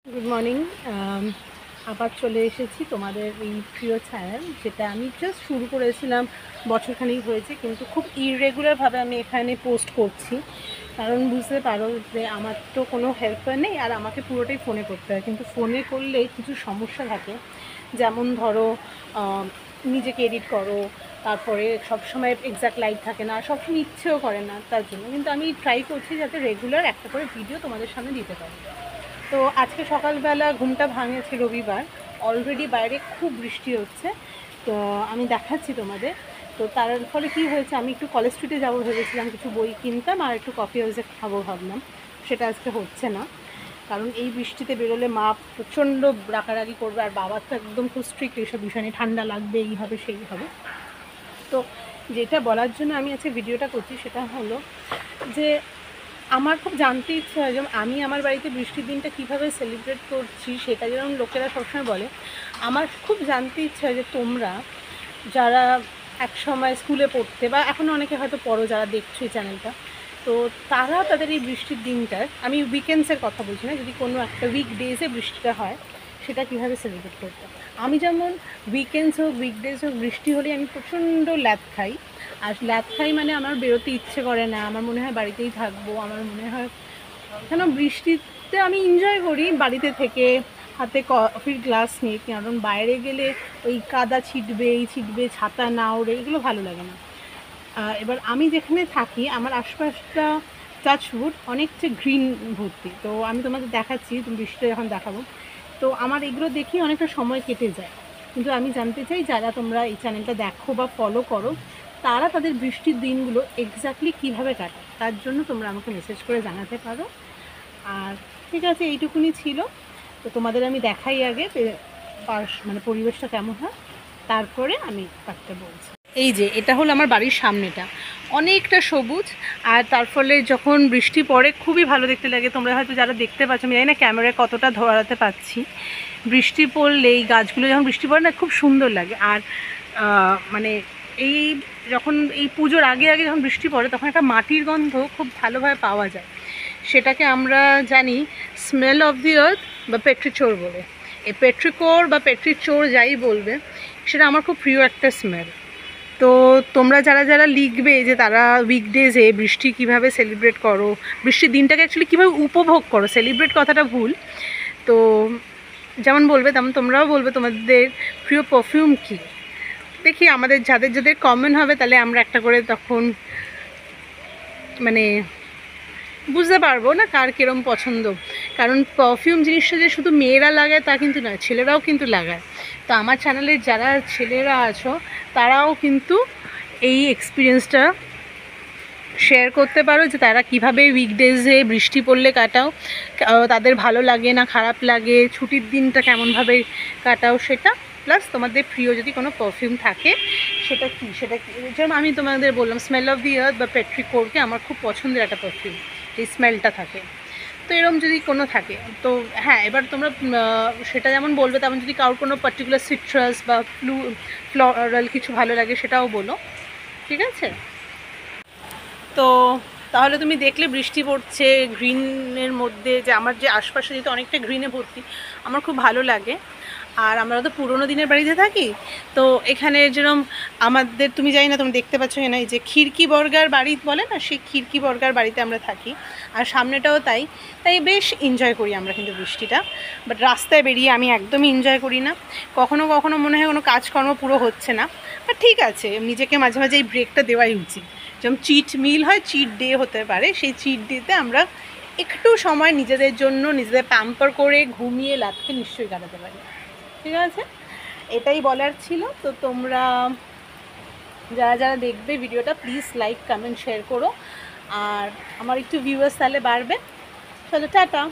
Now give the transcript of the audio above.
Good morning. আবার চলে এসেছি তোমাদের এই প্রিয় চ্যানেল, যেটা আমি জাস্ট শুরু করেছিলাম বছরখানেক হয়েছে, কিন্তু খুব ইররেগুলারভাবে আমি এখানে পোস্ট করছি। কারণ বুঝতে পারো যে আমার তো কোনো হেল্পার নেই, আর আমাকে পুরোটাই ফোনে করতে হয়। কিন্তু ফোনে করলে কিছু সমস্যা থাকে, যেমন ধরো নিজেকে এডিট করো, তারপরে সবসময় এক্স্যাক্ট লাইট থাকে না, সবসময় ইচ্ছেও করে না তার জন্য। কিন্তু আমি ট্রাই করছি যাতে রেগুলার একটা করে ভিডিও তোমাদের সামনে দিতে পারি। তো আজকে সকালবেলা ঘুমটা ভাঙেছে রবিবার, অলরেডি বাইরে খুব বৃষ্টি হচ্ছে। তো আমি দেখাচ্ছি তোমাদের। তো তার ফলে কি হয়েছে, আমি একটু কলেজ স্ট্রিটে যাবো ভেবেছিলাম, কিছু বই কিনতাম আর একটু কফি হাউসে খাবো ভাবলাম। সেটা আজকে হচ্ছে না, কারণ এই বৃষ্টিতে বেরোলে মা প্রচণ্ড রাগারাগি করবে, আর বাবা তো একদম খুব স্ট্রিক্ট এইসব বিষয় নিয়ে, ঠান্ডা লাগবে, এই হবে সেই হবে। তো যেটা বলার জন্য আমি আজকে ভিডিওটা করছি সেটা হলো যে আমার খুব জানতে ইচ্ছে হয় যেমন আমি আমার বাড়িতে বৃষ্টির দিনটা কীভাবে সেলিব্রেট করছি, সেটা যেমন লোকেরা সবসময় বলে। আমার খুব জানতে ইচ্ছে হয় যে তোমরা যারা একসময় স্কুলে পড়তে বা এখনও অনেকে হয়তো পড়ো, যারা দেখছো এই চ্যানেলটা, তো তারা তাদের এই বৃষ্টির দিনটার, আমি উইকেন্ডসের কথা বলছি না, যদি কোনো একটা উইকডেজে বৃষ্টিটা হয় সেটা কীভাবে সেলিব্রেট করতে। আমি যেমন উইকেন্ডস হোক উইকডেজ হোক, বৃষ্টি হলেই আমি প্রচণ্ড ল্যাদ খাই। আর ল্যাদ খাই মানে আমার বেরোতে ইচ্ছে করে না, আমার মনে হয় বাড়িতেই থাকবো। আমার মনে হয় কেন বৃষ্টিতে আমি এনজয় করি বাড়িতে থেকে, হাতে কফির গ্লাস নিয়ে, কারণ বাইরে গেলে ওই কাদা ছিটবে, এই ছিটবে, ছাতা না ওড়ে, এগুলো ভালো লাগে না। এবার আমি যেখানে থাকি আমার আশপাশটা টাচউড অনেকটা গ্রিন ভর্তি। তো আমি তোমাদের দেখাচ্ছি, তুমি বৃষ্টিটা যখন দেখাবো, তো আমার এগুলো দেখেই অনেকটা সময় কেটে যায়। কিন্তু আমি জানতে চাই যারা তোমরা এই চ্যানেলটা দেখো বা ফলো করো, তারা তাদের বৃষ্টির দিনগুলো এক্স্যাক্টলি কীভাবে কাটায়, তার জন্য তোমরা আমাকে মেসেজ করে জানাতে পারো। আর ঠিক আছে, এইটুকুনি ছিল। তো তোমাদের আমি দেখাই আগে মানে পরিবেশটা কেমন হয়, তারপরে আমি কাটতে বলছি। এই যে এটা হলো আমার বাড়ির সামনেটা, অনেকটা সবুজ, আর তার ফলে যখন বৃষ্টি পড়ে খুবই ভালো দেখতে লাগে। তোমরা হয়তো যারা দেখতে পাচ্ছ, আমি জানি না ক্যামেরায় কতটা ধরাতে পাচ্ছি, বৃষ্টি পড়লে এই গাছগুলো যখন বৃষ্টি পড়ে না, খুব সুন্দর লাগে। আর মানে এই যখন এই পুজোর আগে আগে যখন বৃষ্টি পড়ে, তখন একটা মাটির গন্ধ খুব ভালোভাবে পাওয়া যায়। সেটাকে আমরা জানি স্মেল অফ দি আর্থ বা পেট্রিচোর বলে। এই পেট্রিকোর বা পেট্রিচোর যাই বলবে, সেটা আমার খুব প্রিয় একটা স্মেল। তো তোমরা যারা যারা লিখবে যে তারা উইকডেজে বৃষ্টি কিভাবে সেলিব্রেট করো, বৃষ্টির দিনটাকে অ্যাকচুয়ালি কীভাবে উপভোগ করো, সেলিব্রেট কথাটা ভুল, তো যেমন বলবে তেমন তোমরাও বলবে তোমাদের প্রিয় পারফিউম কী। দেখি আমাদের যাদের যাদের কমন হবে, তাহলে আমরা একটা করে তখন মানে বুঝতে পারবো না কার কীরম পছন্দ। কারণ পারফিউম জিনিসটা যে শুধু মেয়েরা লাগায় তা কিন্তু নয়, ছেলেরাও কিন্তু লাগায়। তো আমার চ্যানেলে যারা ছেলেরা আছো, তারাও কিন্তু এই এক্সপিরিয়েন্সটা শেয়ার করতে পারো যে তারা কিভাবে উইকডেজে বৃষ্টি পড়লে কাটাও, তাদের ভালো লাগে না খারাপ লাগে, ছুটির দিনটা কেমনভাবে কাটাও সেটা। প্লাস তোমাদের প্রিয় যদি কোনো পারফিউম থাকে সেটা কী, যেমন আমি তোমাদের বললাম স্মেল অফ দি আর্থ বা পেট্রিকোরকে আমার খুব পছন্দের একটা পারফিউম, এই স্মেলটা থাকে। তো এরকম যদি কোনো থাকে, তো হ্যাঁ, এবার তোমরা সেটা যেমন বলবে, তেমন যদি কারোর কোনো পার্টিকুলার সিট্রাস বা ফ্লোরাল কিছু ভালো লাগে সেটাও বলো, ঠিক আছে? তো তাহলে তুমি দেখলে বৃষ্টি পড়ছে গ্রিনের মধ্যে, যে আমার যে আশপাশে যেহেতু অনেকটা গ্রিনে ভর্তি, আমার খুব ভালো লাগে। আর আমরা তো পুরোনো দিনের বাড়িতে থাকি, তো এখানে যেরকম আমাদের, তুমি জানি না তুমি দেখতে পাচ্ছ না, এই যে খিড়কি বর্গার বাড়ি বলে না, সেই খিড়কি বর্গার বাড়িতে আমরা থাকি, আর সামনেটাও তাই। তাই বেশ এনজয় করি আমরা কিন্তু বৃষ্টিটা। বাট রাস্তায় বেরিয়ে আমি একদমই এনজয় করি না। কখনো কখনো মনে হয় কোনো কাজকর্ম পুরো হচ্ছে না, বাট ঠিক আছে, নিজেকে মাঝে মাঝে এই ব্রেকটা দেওয়াই উচিত। যেমন চিট মিল হয়, চিট ডে হতে পারে, সেই চিট ডেতে আমরা একটু সময় নিজেদের জন্য, নিজেদের প্যাম্পার করে ঘুমিয়ে লাটকে নিশ্চয়ই কাটাতে পারি। ঠিক আছে, এটাই বলার ছিল। তো তোমরা যারা যারা দেখবে ভিডিওটা, প্লিজ লাইক কমেন্ট শেয়ার করো, আর আমার একটু ভিউয়ার্স তাহলে বাড়বে। চলো, টাটা।